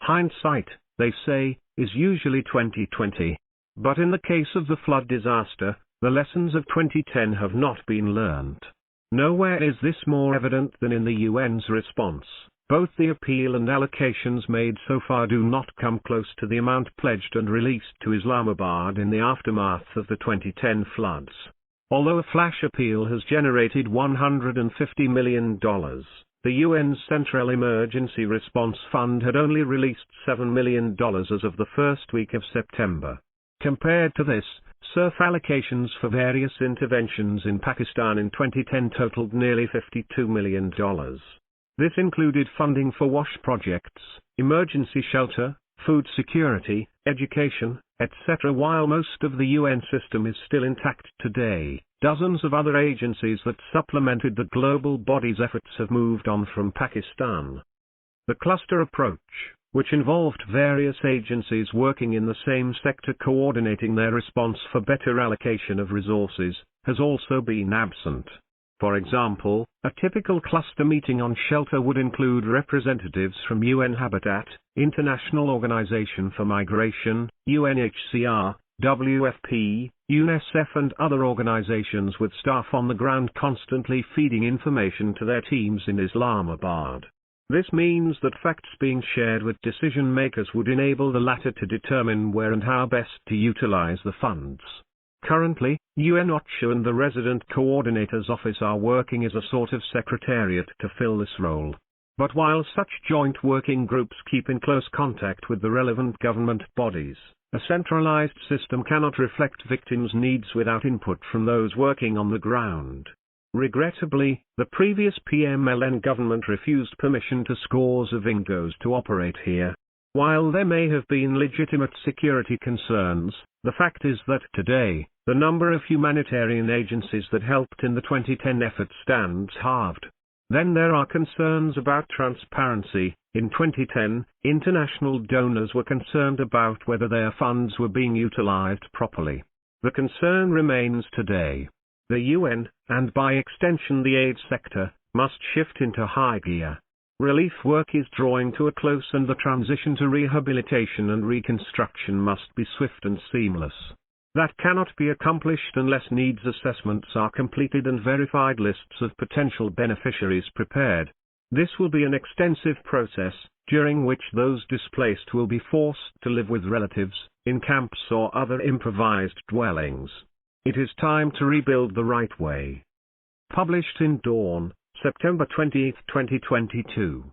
Hindsight, they say, is usually 20/20. But in the case of the flood disaster, the lessons of 2010 have not been learned. Nowhere is this more evident than in the UN's response. Both the appeal and allocations made so far do not come close to the amount pledged and released to Islamabad in the aftermath of the 2010 floods. Although a flash appeal has generated $150 million, the UN's Central Emergency Response Fund had only released $7 million as of the first week of September. Compared to this, CERF allocations for various interventions in Pakistan in 2010 totaled nearly $52 million. This included funding for WASH projects, emergency shelter, food security, education, etc. While most of the UN system is still intact today, dozens of other agencies that supplemented the global body's efforts have moved on from Pakistan. The cluster approach, which involved various agencies working in the same sector coordinating their response for better allocation of resources, has also been absent. For example, a typical cluster meeting on shelter would include representatives from UN Habitat, International Organization for Migration, UNHCR, WFP, UNICEF and other organizations with staff on the ground constantly feeding information to their teams in Islamabad. This means that facts being shared with decision makers would enable the latter to determine where and how best to utilize the funds. Currently, UN OCHA and the Resident Coordinator's Office are working as a sort of secretariat to fill this role. But while such joint working groups keep in close contact with the relevant government bodies, a centralized system cannot reflect victims' needs without input from those working on the ground. Regrettably, the previous PMLN government refused permission to scores of INGOs to operate here. While there may have been legitimate security concerns, the fact is that today, the number of humanitarian agencies that helped in the 2010 effort stands halved. Then there are concerns about transparency. In 2010, international donors were concerned about whether their funds were being utilized properly. The concern remains today. The UN, and by extension the aid sector, must shift into high gear. Relief work is drawing to a close and the transition to rehabilitation and reconstruction must be swift and seamless. That cannot be accomplished unless needs assessments are completed and verified lists of potential beneficiaries prepared. This will be an extensive process, during which those displaced will be forced to live with relatives, in camps or other improvised dwellings. It is time to rebuild the right way. Published in Dawn, September 20, 2022.